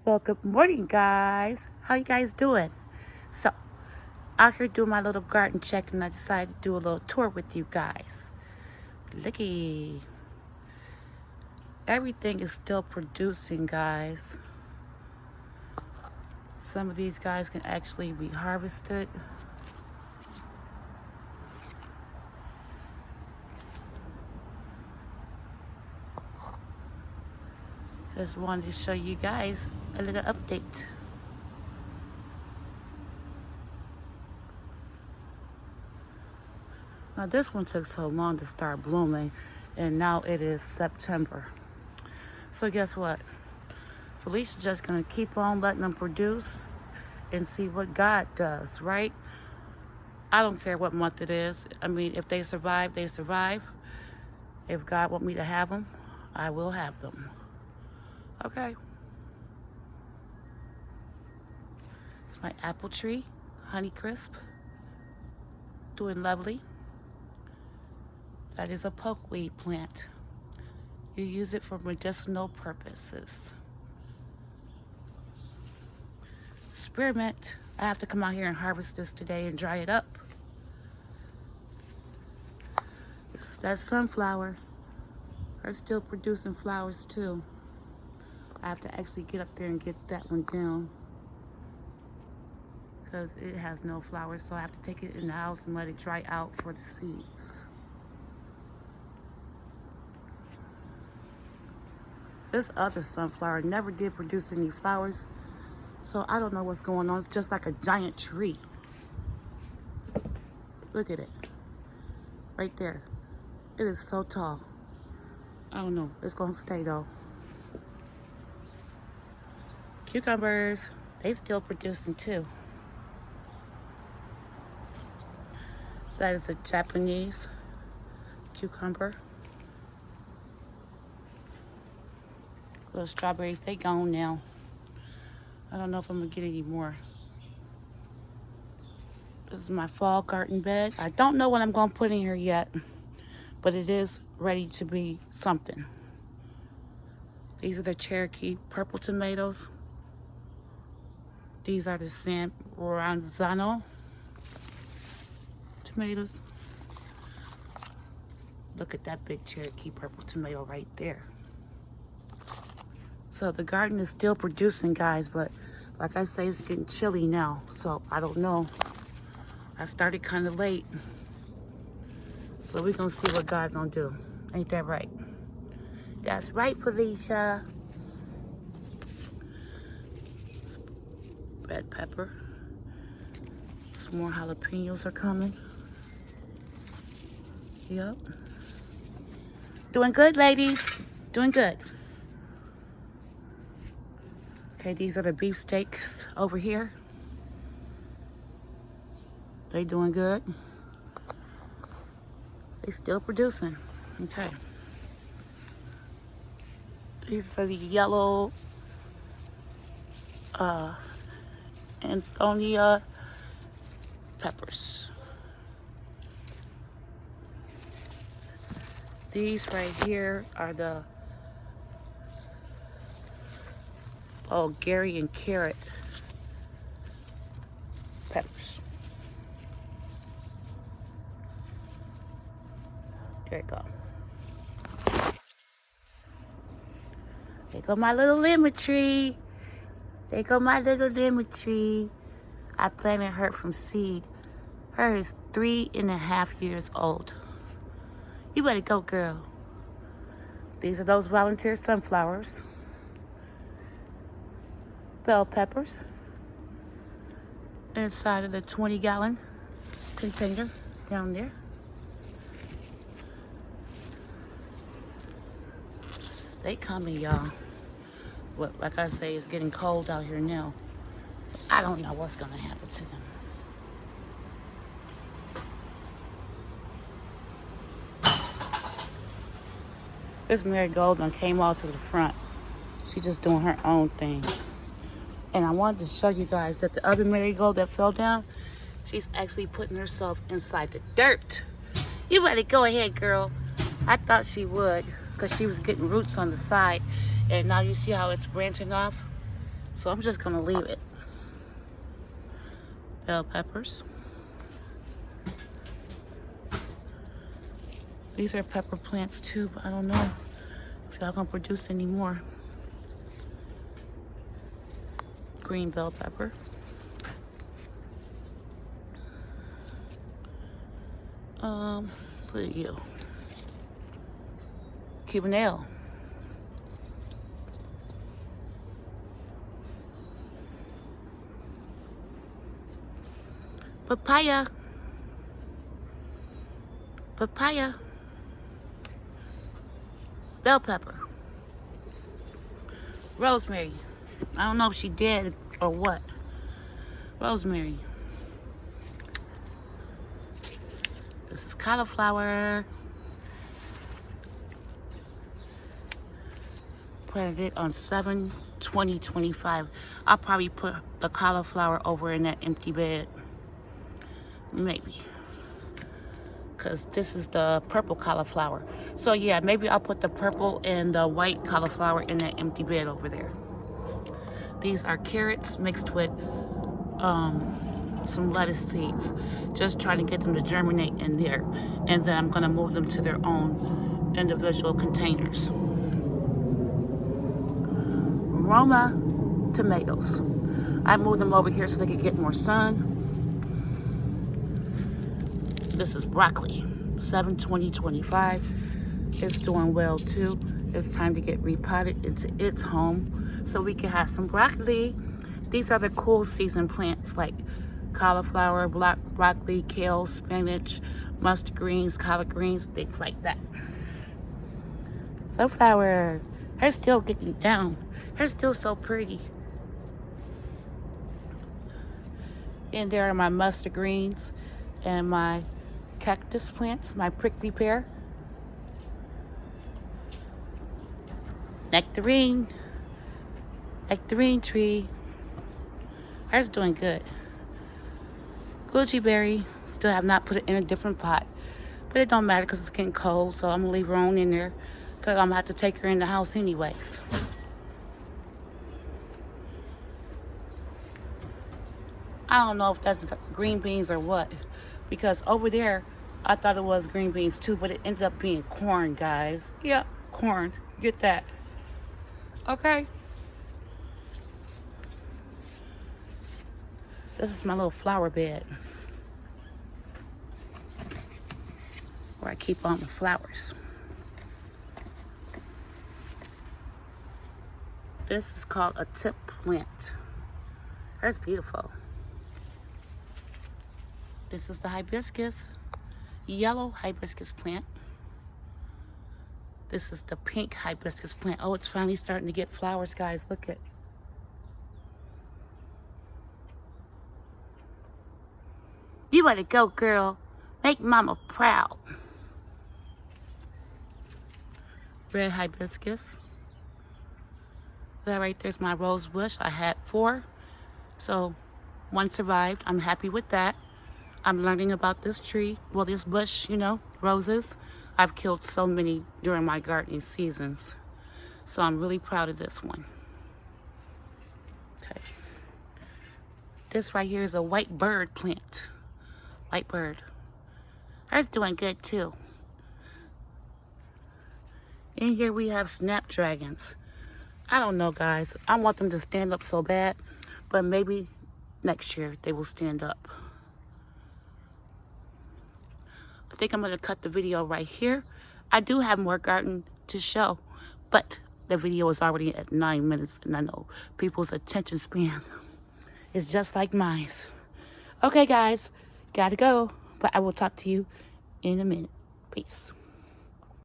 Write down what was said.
Well, good morning, guys. How you guys doing? So, out here doing my little garden check, and I decided to do a little tour with you guys. Looky, everything is still producing, guys. Some of these guys can actually be harvested. Just wanted to show you guys a little update. Now, this one took so long to start blooming, and now it is September. So, guess what? Felicia's just gonna keep on letting them produce and see what God does, right? I don't care what month it is. I mean, if they survive, they survive. If God want me to have them, I will have them. Okay. It's my apple tree, Honeycrisp, doing lovely. That is a pokeweed plant. You use it for medicinal purposes. Spearmint. I have to come out here and harvest this today and dry it up. This is that sunflower. They're still producing flowers too. I have to actually get up there and get that one down because it has no flowers, so I have to take it in the house and let it dry out for the seeds. This other sunflower never did produce any flowers, so I don't know what's going on. It's just like a giant tree. Look at it. Right there. It is so tall. I don't know. It's gonna stay though. Cucumbers. They still producing too. That is a Japanese cucumber. Little strawberries, they gone now. I don't know if I'm gonna get any more. This is my fall garden bed. I don't know what I'm gonna put in here yet, but it is ready to be something. These are the Cherokee purple tomatoes. These are the San Ranzano tomatoes. Look at that big Cherokee purple tomato right there. So the garden is still producing, guys, but like I say, it's getting chilly now, so I don't know. I started kind of late, so we're gonna see what God's gonna do. Ain't that right? That's right, Felicia. Red pepper. Some more jalapenos are coming. Yep. Doing good, ladies. Doing good. Okay, these are the beefsteaks over here. They doing good. They still producing. Okay. These are the yellow Anthonia peppers. These right here are the Bulgarian carrot peppers. There you go. There go my little lemon tree. There go my little lemon tree. I planted her from seed. Her is 3.5 years old. You better go, girl. These are those volunteer sunflowers. Bell peppers. Inside of the 20-gallon container down there. They coming, y'all. What, like I say, it's getting cold out here now. So I don't know what's gonna happen to them. This marigold done came all to the front. She just doing her own thing. And I wanted to show you guys that the other marigold that fell down, she's actually putting herself inside the dirt. You better go ahead, girl. I thought she would, because she was getting roots on the side. And now you see how it's branching off? So I'm just gonna leave it. Bell peppers. These are pepper plants too, but I don't know if y'all gonna produce any more. Green bell pepper. What are you? Cuban ale. Papaya. Papaya. Bell pepper. Rosemary. I don't know if she dead or what. Rosemary. This is cauliflower. Planted it on 7/20/25. I'll probably put the cauliflower over in that empty bed. Maybe. Because this is the purple cauliflower. So yeah, maybe I'll put the purple and the white cauliflower in that empty bed over there. These are carrots mixed with some lettuce seeds. Just trying to get them to germinate in there. And then I'm going to move them to their own individual containers. Roma tomatoes. I moved them over here so they could get more sun. This is broccoli, 7/20/25. It's doing well too. It's time to get repotted into its home so we can have some broccoli. These are the cool season plants like cauliflower, broccoli, kale, spinach, mustard greens, collard greens, things like that. Sunflower, her still getting down. Her still so pretty. And there are my mustard greens and my cactus plants, my prickly pear. Nectarine tree. Hers doing good. Goji berry, still have not put it in a different pot. But it don't matter because it's getting cold, so I'm going to leave her on in there because I'm going to have to take her in the house anyways. I don't know if that's green beans or what. Because over there, I thought it was green beans too, but it ended up being corn, guys. Yep, corn. Get that. Okay. This is my little flower bed where I keep all my flowers. This is called a tip plant. That's beautiful. This is the hibiscus, yellow hibiscus plant. This is the pink hibiscus plant. Oh, it's finally starting to get flowers, guys. Look at. You better go, girl. Make mama proud. Red hibiscus. That right there's my rose bush. I had 4. So 1 survived. I'm happy with that. I'm learning about this tree. Well, this bush, you know, roses. I've killed so many during my gardening seasons. So I'm really proud of this one. Okay. This right here is a white bird plant. White bird. Hers doing good too. In here we have snapdragons. I don't know, guys. I want them to stand up so bad, but maybe next year they will stand up. I think I'm going to cut the video right here. I do have more garden to show, but the video is already at 9 minutes, and I know people's attention span is just like mine. Okay, guys, gotta go, but I will talk to you in a minute. Peace.